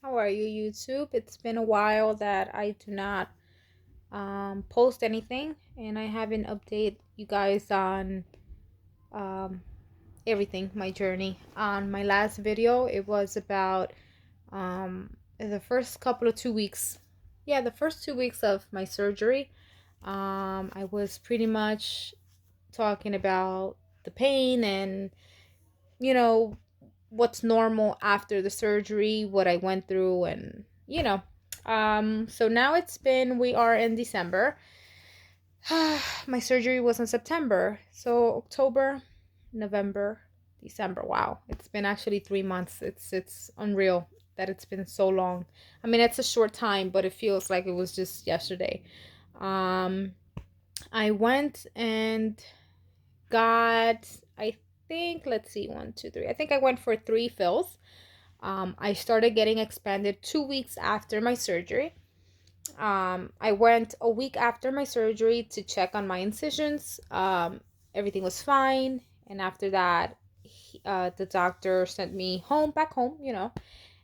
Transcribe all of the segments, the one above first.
How are you, YouTube? It's been a while that I do not post anything, and I haven't updated you guys on um, everything, my journey. On my last video, it was about the first couple of 2 weeks. Yeah, the first 2 weeks of my surgery. I was pretty much talking about the pain and, you know, what's normal after the surgery, what I went through, and so now we are in December. My surgery was in September, so October, November, December. Wow, it's been actually 3 months. It's unreal that it's been so long. I mean, it's a short time, but it feels like it was just yesterday. um I went and got, I think, let's see, one, two, three. I think I went for three fills. I started getting expanded 2 weeks after my surgery. I went a week after my surgery to check on my incisions. Everything was fine. And after that, the doctor sent me back home.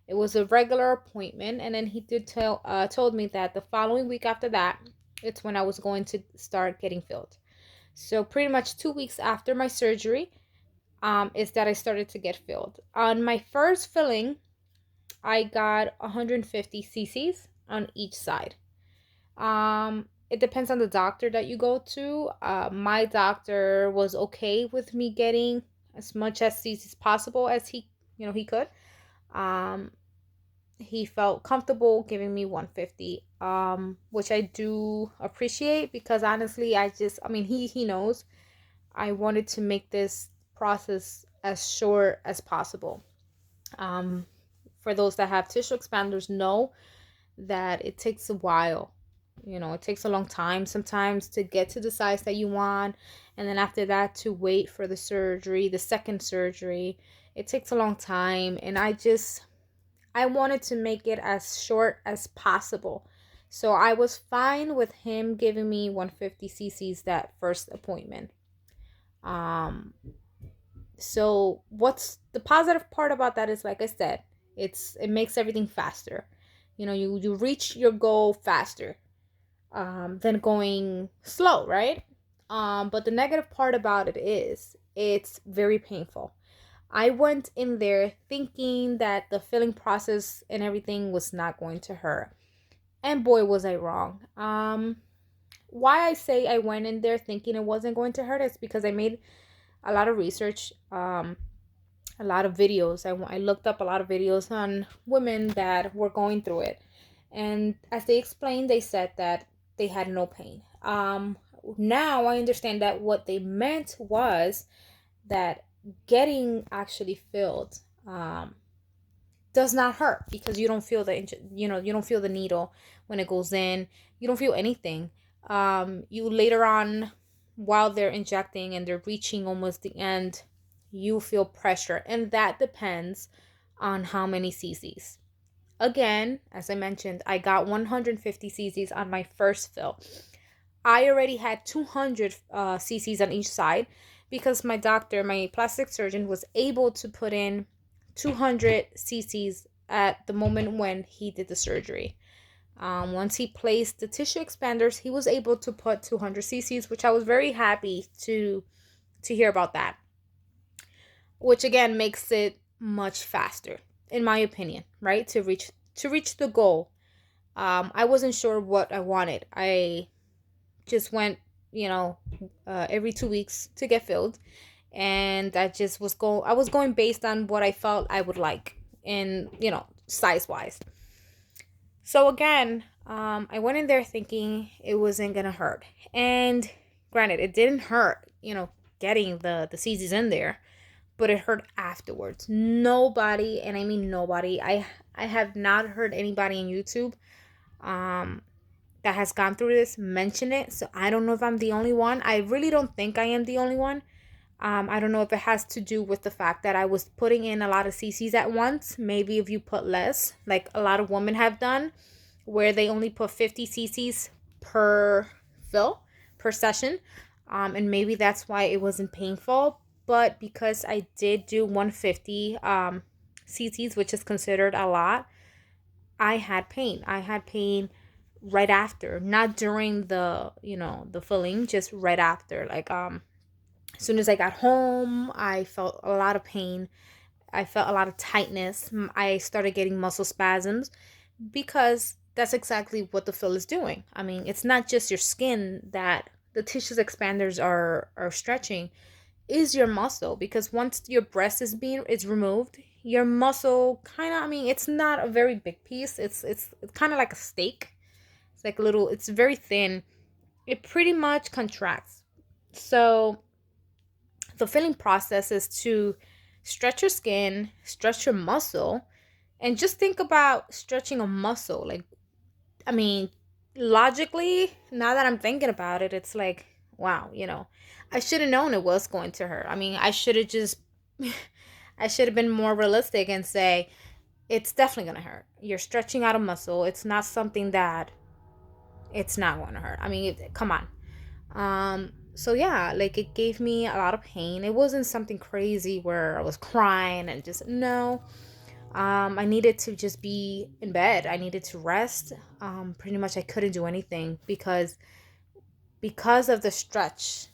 It was a regular appointment. And then he did told me that the following week after that, it's when I was going to start getting filled. So pretty much 2 weeks after my surgery, is that I started to get filled. On my first filling, I got 150 cc's on each side. It depends on the doctor that you go to. My doctor was okay with me getting as much as cc's possible as he could. Um, he felt comfortable giving me 150, which I do appreciate because honestly, I mean, he knows I wanted to make this process as short as possible. Um, for those that have tissue expanders, know that it takes a while. It takes a long time sometimes to get to the size that you want. And then after that, to wait for the surgery, the second surgery. It takes a long time. And I wanted to make it as short as possible. So I was fine with him giving me 150 cc's that first appointment. Um, so what's the positive part about that is, like I said, it makes everything faster. You reach your goal faster than going slow, right? But the negative part about it is it's very painful. I went in there thinking that the filling process and everything was not going to hurt, and boy was I wrong. Why I say I went in there thinking it wasn't going to hurt is because I made a lot of research, a lot of videos. I looked up a lot of videos on women that were going through it. And as they explained, they said that they had no pain. Now I understand that what they meant was that getting actually filled does not hurt because you don't feel you don't feel the needle when it goes in. You don't feel anything. You later on, while they're injecting and they're reaching almost the end, you feel pressure, and that depends on how many cc's. Again, as I mentioned, I got 150 cc's on my first fill. I already had 200 cc's on each side because my plastic surgeon, was able to put in 200 cc's at the moment when he did the surgery. Once he placed the tissue expanders, he was able to put 200 cc's, which I was very happy to hear about that. Which again makes it much faster, in my opinion, right? To reach the goal. I wasn't sure what I wanted. I just went, every 2 weeks to get filled, and I was going based on what I felt I would like, and size wise. So again, I went in there thinking it wasn't gonna hurt, and granted, it didn't hurt, getting the cc's in there, but it hurt afterwards. Nobody, and I mean nobody, I have not heard anybody on YouTube um that has gone through this mention it. So I don't know if I'm the only one. I really don't think I am the only one. I don't know if it has to do with the fact that I was putting in a lot of cc's at once. Maybe if you put less, like a lot of women have done, where they only put 50 cc's per fill, per session. And maybe that's why it wasn't painful. But because I did do 150 cc's, which is considered a lot, I had pain. I had pain right after, not during the, the filling, just right after. Like as soon as I got home, I felt a lot of pain. I felt a lot of tightness. I started getting muscle spasms because that's exactly what the fill is doing. I mean, it's not just your skin that the tissues expanders are stretching, is your muscle, because once your breast is removed, your muscle kind of, I mean, it's not a very big piece. It's kind of like a steak. It's like a little, it's very thin. It pretty much contracts. So the filling process is to stretch your skin, stretch your muscle, and just think about stretching a muscle. Like, I mean, logically, now that I'm thinking about it, it's like, wow, I should have known it was going to hurt. I mean, I should have just, I should have been more realistic and say, it's definitely going to hurt. You're stretching out a muscle. It's not something that it's not going to hurt. I mean, come on. So yeah, like it gave me a lot of pain. It wasn't something crazy where I was crying and just, no. I needed to just be in bed. I needed to rest. Pretty much I couldn't do anything because of the stretch.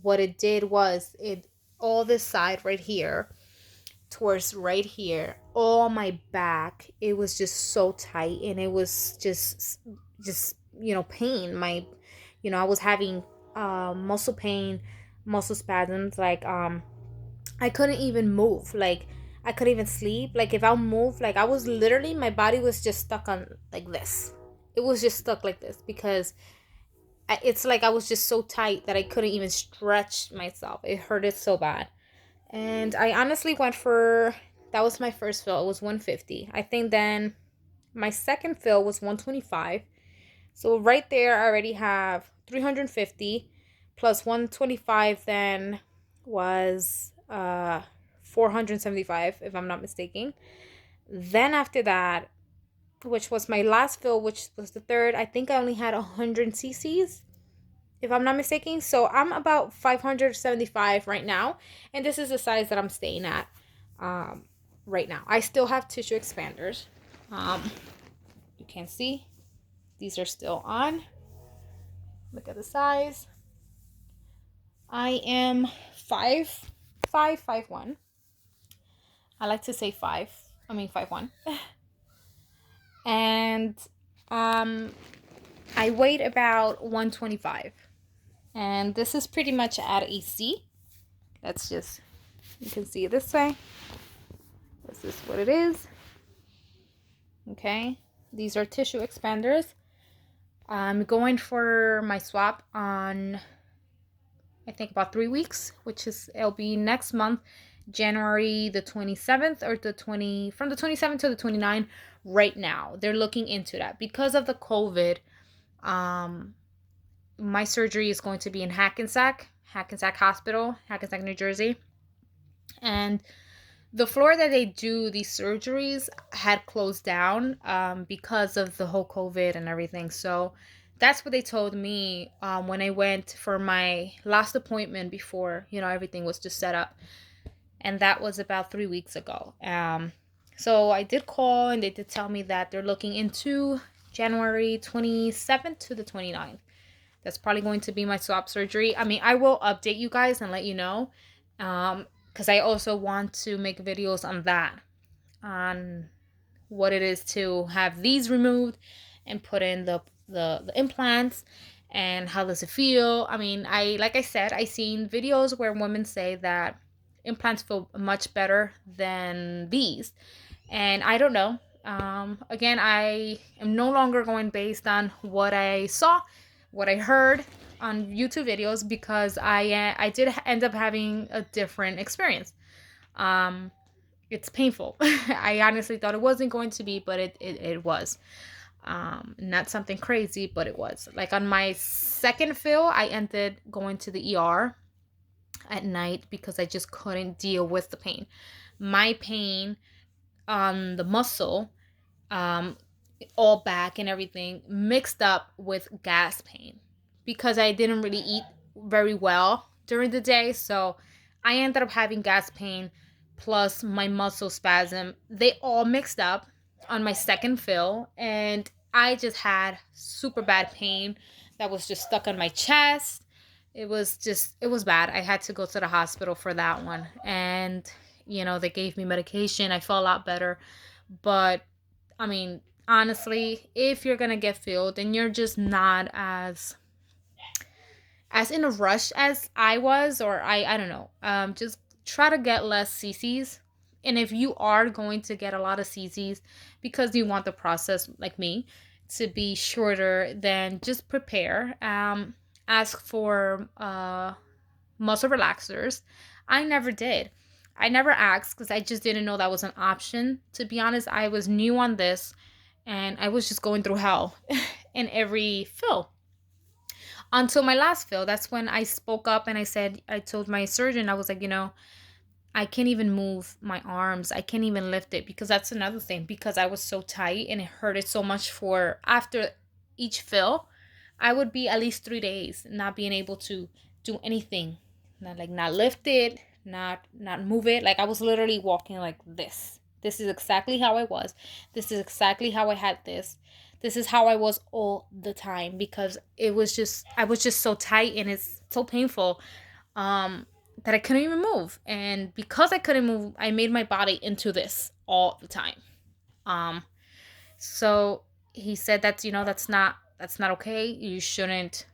What it did was it all this side right here towards right here, all my back, it was just so tight, and it was just pain. I was having muscle pain, muscle spasms, like I couldn't even move. Like I couldn't even sleep. Like if I move, like I was literally, my body was just stuck on like this. It was just stuck like this because it's like I was just so tight that I couldn't even stretch myself. It hurted so bad. And I honestly went for, that was my first fill. It was 150. I think then my second fill was 125. So right there I already have 350 plus 125 then was 475 if I'm not mistaken. Then after that, which was my last fill, which was the third, I think I only had 100 cc's if I'm not mistaken. So I'm about 575 right now, and this is the size that I'm staying at right now. I still have tissue expanders. You can see these are still on. Look at the size. I am 5'1". I like to say 5'1". And I weighed about 125. And this is pretty much at a C. That's just, you can see it this way. This is what it is. Okay. These are tissue expanders. I'm going for my swap on, I think, about 3 weeks, it'll be next month, January the 27th or from the 27th to the 29th. Right now they're looking into that because of the COVID. My surgery is going to be in Hackensack Hospital, Hackensack, New Jersey. And the floor that they do these surgeries had closed down because of the whole COVID and everything. So that's what they told me when I went for my last appointment before, everything was just set up. And that was about 3 weeks ago. So I did call, and they did tell me that they're looking into January 27th to the 29th. That's probably going to be my swap surgery. I mean, I will update you guys and let you know. Because I also want to make videos on that. On what it is to have these removed and put in the implants, and how does it feel. I mean, like I said, I seen videos where women say that implants feel much better than these, and I don't know. Again, I am no longer going based on what I saw, what I heard on YouTube videos, because I did end up having a different experience. It's painful. I honestly thought it wasn't going to be, but it was. Not something crazy, but it was. Like on my second fill, I ended going to the ER at night because I just couldn't deal with the pain. My pain on the muscle, all back and everything, mixed up with gas pain because I didn't really eat very well during the day. So I ended up having gas pain plus my muscle spasm. They all mixed up. on my second fill, and I just had super bad pain that was just stuck on my chest. It was bad. I had to go to the hospital for that one. And, they gave me medication. I felt a lot better. But, I mean, honestly, if you're going to get filled and you're just not as in a rush as I was, or I don't know, just try to get less cc's. And if you are going to get a lot of cc's because you want the process, like me, to be shorter, then just prepare. Ask for muscle relaxers. I never did. I never asked because I just didn't know that was an option. To be honest, I was new on this, and I was just going through hell in every fill until my last fill. That's when I spoke up and I told my surgeon, I was like, I can't even move my arms. I can't even lift it, because that's another thing. Because I was so tight and it hurted so much for after each fill, I would be at least 3 days not being able to do anything, not lift it, not move it. Like I was literally walking like this. This is exactly how I was. This is exactly how I had this. This is how I was all the time, because I was just so tight, and it's so painful. That I couldn't even move. And because I couldn't move, I made my body into this all the time. Um, so he said that's not okay. You shouldn't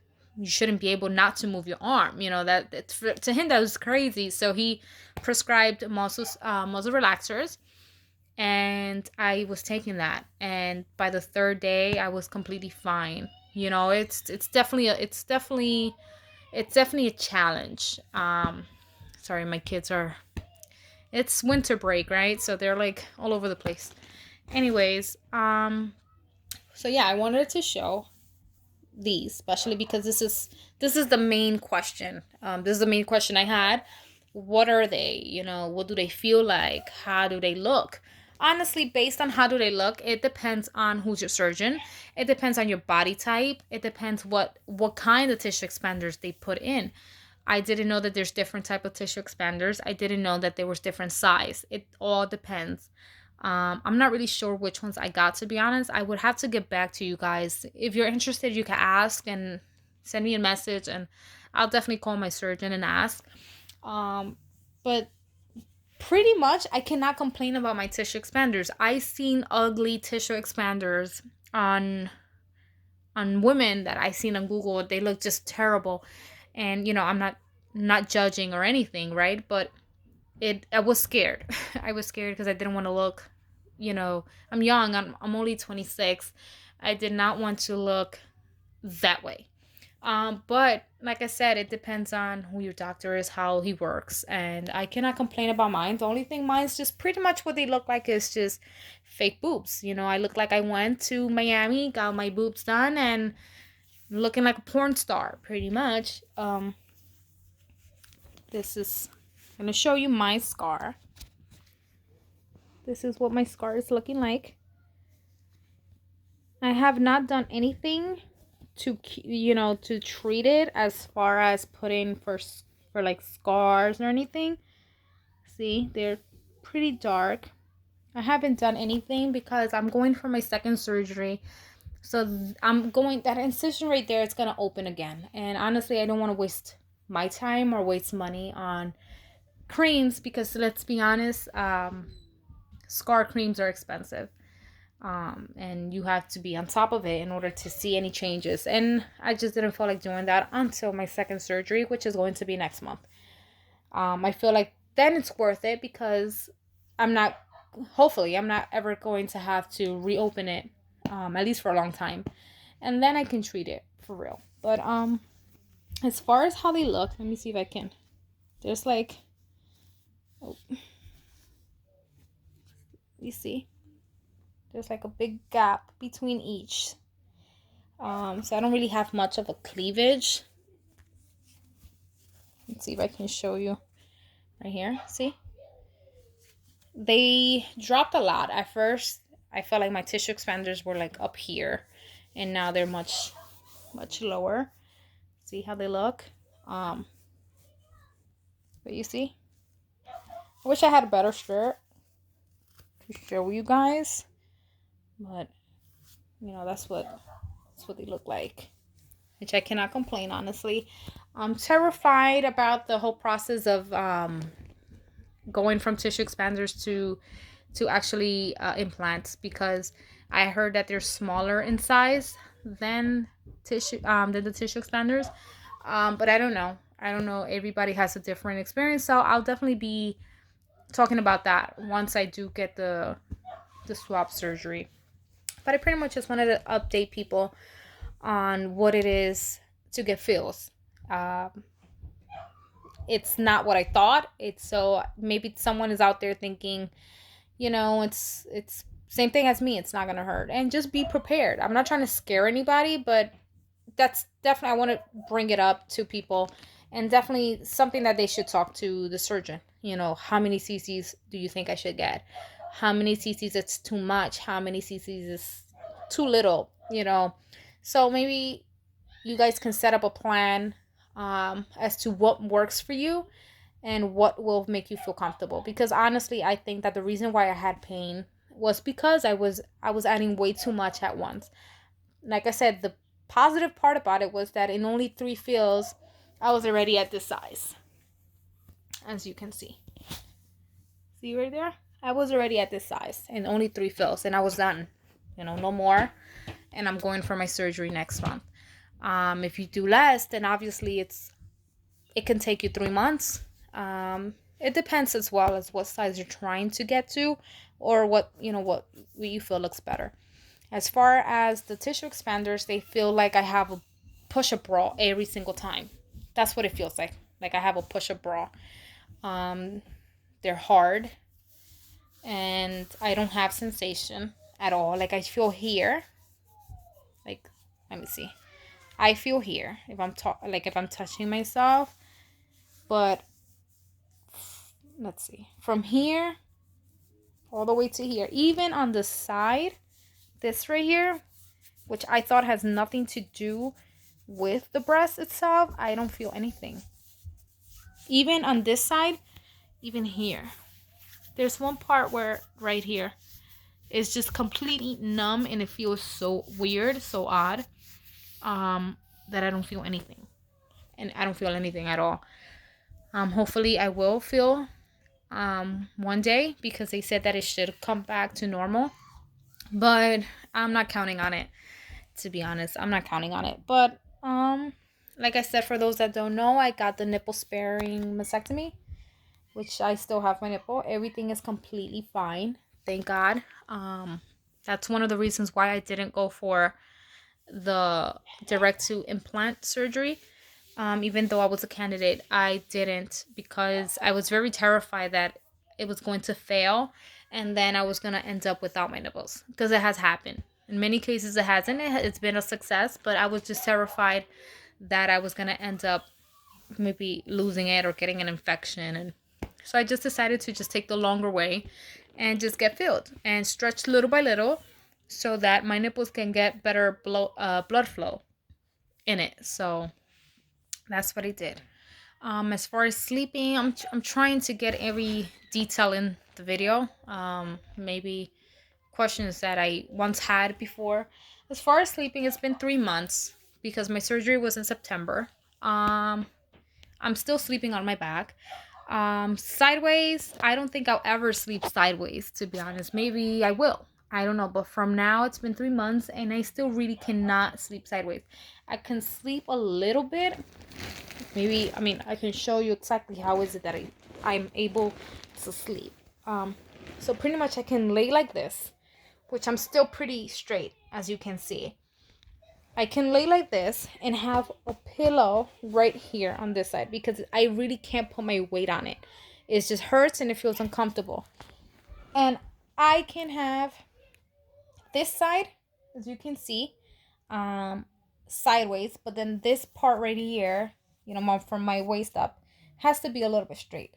be able not to move your arm. To him that was crazy. So he prescribed muscle relaxers, and I was taking that. And by the third day, I was completely fine. It's definitely a challenge. Sorry, my kids are. It's winter break, right? So they're like all over the place. Anyways, so yeah, I wanted to show these, especially because this is the main question. This is the main question I had. What are they? What do they feel like? How do they look? Honestly, based on how do they look, it depends on who's your surgeon. It depends on your body type. It depends what kind of tissue expanders they put in. I didn't know that there's different type of tissue expanders. I didn't know that there was different size. It all depends. I'm not really sure which ones I got, to be honest. I would have to get back to you guys. If you're interested, you can ask and send me a message, and I'll definitely call my surgeon and ask. But pretty much, I cannot complain about my tissue expanders. I seen ugly tissue expanders on women that I seen on Google. They look just terrible. And I'm not judging or anything, right? But I was scared. I was scared because I didn't want to look, I'm young. I'm only 26. I did not want to look that way. But like I said, it depends on who your doctor is, how he works, and I cannot complain about mine. The only thing mine's just pretty much what they look like is just fake boobs. I look like I went to Miami, got my boobs done, and looking like a porn star, pretty much. This is I'm gonna show you my scar. This is what my scar is looking like. I have not done anything to to treat it, as far as putting for like scars or anything. See, they're pretty dark. I haven't done anything because I'm going for my second surgery. So I'm going, that incision right there, it's going to open again. And honestly, I don't want to waste my time or waste money on creams, because let's be honest, scar creams are expensive. And you have to be on top of it in order to see any changes. And I just didn't feel like doing that until my second surgery, which is going to be next month. I feel like then it's worth it, because hopefully I'm not ever going to have to reopen it, at least for a long time. And then I can treat it for real. But as far as how they look, let me see if I can. There's like, oh, you see? There's like a big gap between each. So I don't really have much of a cleavage. Let's see if I can show you right here. See? They dropped a lot. At first, I felt like my tissue expanders were like up here, and now they're much lower. See how they look? But you see? I wish I had a better shirt to show you guys. But that's what they look like, which I cannot complain, honestly. I'm terrified about the whole process of going from tissue expanders to actually implants, because I heard that they're smaller in size than than the tissue expanders. But I don't know. Everybody has a different experience, so I'll definitely be talking about that once I do get the swab surgery. But I pretty much just wanted to update people on what it is to get fills. Um, it's not what I thought. It's so maybe someone is out there thinking, it's same thing as me. It's not gonna hurt, and just be prepared. I'm not trying to scare anybody, but that's definitely, I want to bring it up to people, and definitely something that they should talk to the surgeon. How many cc's do you think I should get? How many cc's it's too much? How many cc's is too little? So maybe you guys can set up a plan as to what works for you and what will make you feel comfortable, because honestly I think that the reason why I had pain was because I was adding way too much at once. Like I said, the positive part about it was that in only 3 fills I was already at this size, as you can see right there. I was already at this size in only 3 fills, and I was done. No more. And I'm going for my surgery next month. If you do less, then obviously it can take you 3 months. It depends as well as what size you're trying to get to, or what you feel looks better. As far as the tissue expanders, they feel like I have a push-up bra every single time. That's what it feels like. Like I have a push-up bra. They're hard, and I don't have sensation at all. Like I feel here. Like, let me see. I feel here if I'm touching myself, but let's see. From here all the way to here, even on the side, this right here, which I thought has nothing to do with the breast itself, I don't feel anything. Even on this side, even here, there's one part where right here is just completely numb, and it feels so weird, so odd, that I don't feel anything. And I don't feel anything at all. Hopefully I will feel one day, because they said that it should come back to normal. But I'm not counting on it, to be honest. I'm not counting on it. But like I said, for those that don't know, I got the nipple sparing mastectomy, which I still have my nipple. Everything is completely fine, thank God. That's one of the reasons why I didn't go for the direct to implant surgery. Even though I was a candidate, I didn't, because I was very terrified that it was going to fail, and then I was going to end up without my nipples, because it has happened. In many cases it hasn't. It's been a success, but I was just terrified that I was going to end up maybe losing it or getting an infection. And so I just decided to just take the longer way and just get filled and stretch little by little, so that my nipples can get better blood flow in it. So that's what I did. As far as sleeping, I'm trying to get every detail in the video. Maybe questions that I once had before. As far as sleeping, it's been 3 months, because my surgery was in September. I'm still sleeping on my back. Sideways, I don't think I'll ever sleep sideways, to be honest. Maybe I will. I don't know. But from now, it's been 3 months, and I still really cannot sleep sideways. I can sleep a little bit. Maybe, I can show you exactly how is it that I'm able to sleep. So pretty much I can lay like this, which I'm still pretty straight, as you can see. I can lay like this and have a pillow right here on this side, because I really can't put my weight on it. It just hurts and it feels uncomfortable. And I can have this side, as you can see, sideways, but then this part right here, from my waist up, has to be a little bit straight.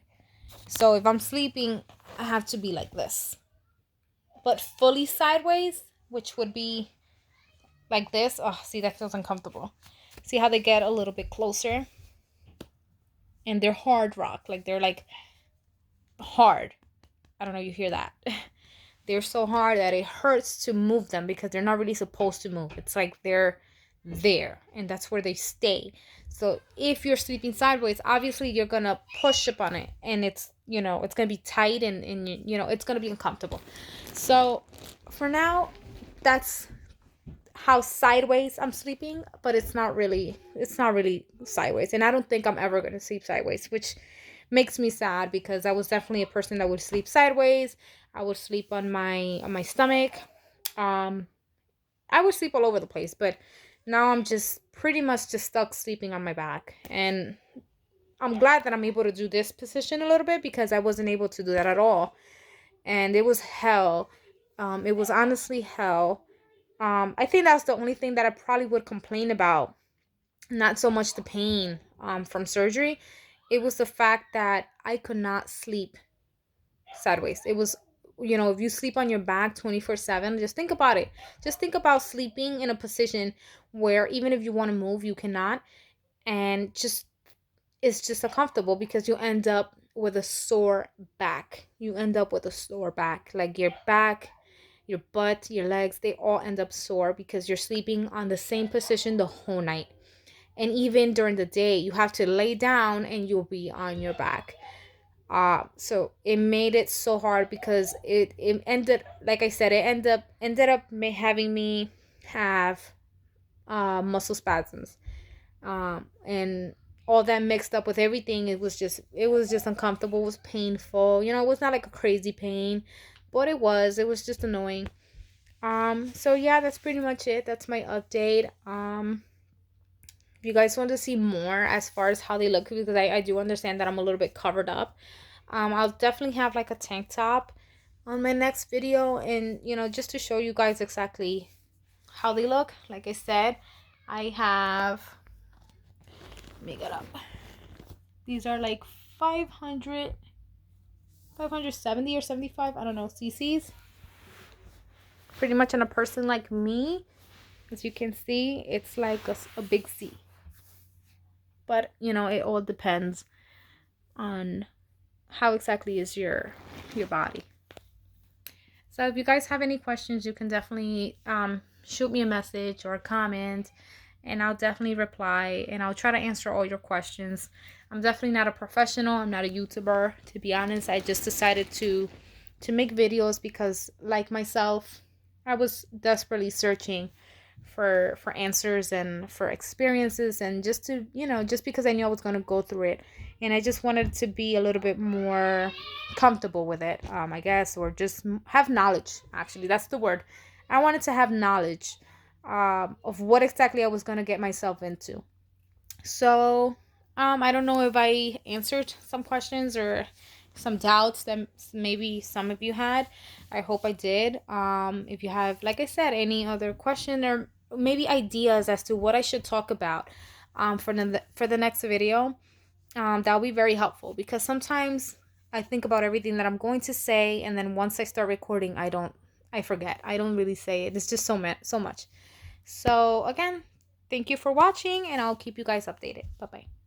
So if I'm sleeping, I have to be like this. But fully sideways, which would be like this. Oh, see, that feels uncomfortable. See how they get a little bit closer? And they're hard rock. Like, they're like hard. I don't know if you hear that. they're so hard that it hurts to move them because they're not really supposed to move. It's like they're there and that's where they stay. So if you're sleeping sideways, obviously you're gonna push up on it and it's, you know, it's gonna be tight and you know, it's gonna be uncomfortable. So for now, that's how sideways I'm sleeping, but it's not really sideways, and I don't think I'm ever going to sleep sideways, which makes me sad because I was definitely a person that would sleep sideways. I would sleep on my stomach. um I would sleep all over the place, but now I'm just pretty much just stuck sleeping on my back. And I'm glad that I'm able to do this position a little bit because I wasn't able to do that at all, and it was hell. It was honestly hell. I think that's the only thing that I probably would complain about. Not so much the pain from surgery. It was the fact that I could not sleep sideways. It was, you know, if you sleep on your back 24/7, just think about it. Just think about sleeping in a position where even if you want to move, you cannot. And just, it's just uncomfortable because you end up with a sore back. You end up with a sore back. Like your back, your butt, your legs, they all end up sore because you're sleeping on the same position the whole night. And even during the day, you have to lay down and you'll be on your back. So it made it so hard because it ended, like I said, it ended up having me have muscle spasms. And all that mixed up with everything, it was just uncomfortable. It was painful. You know, it was not like a crazy pain, but it was just annoying. So yeah, that's pretty much it. That's my update. If you guys want to see more as far as how they look, because I do understand that I'm a little bit covered up, I'll definitely have like a tank top on my next video, and you know, just to show you guys exactly how they look. Like I said, I have, let me get up. These are like 500, 570 or 75, I don't know, cc's. Pretty much on a person like me, as you can see, it's like a big C. But you know, it all depends on how exactly is your body. So if you guys have any questions, you can definitely shoot me a message or a comment, and I'll definitely reply, and I'll try to answer all your questions. I'm definitely not a professional. I'm not a YouTuber, to be honest. I just decided to make videos because, like myself, I was desperately searching for answers and for experiences, and just to, you know, just because I knew I was going to go through it, and I just wanted to be a little bit more comfortable with it, I guess, or just have knowledge. Actually, that's the word. I wanted to have knowledge of what exactly I was going to get myself into. So I don't know if I answered some questions or some doubts that maybe some of you had. I hope I did. If you have, like I said, any other question or maybe ideas as to what I should talk about for the next video, that'll be very helpful, because sometimes I think about everything that I'm going to say, and then once I start recording, I forget. I don't really say it. It's just so much. So again, thank you for watching, and I'll keep you guys updated. Bye bye.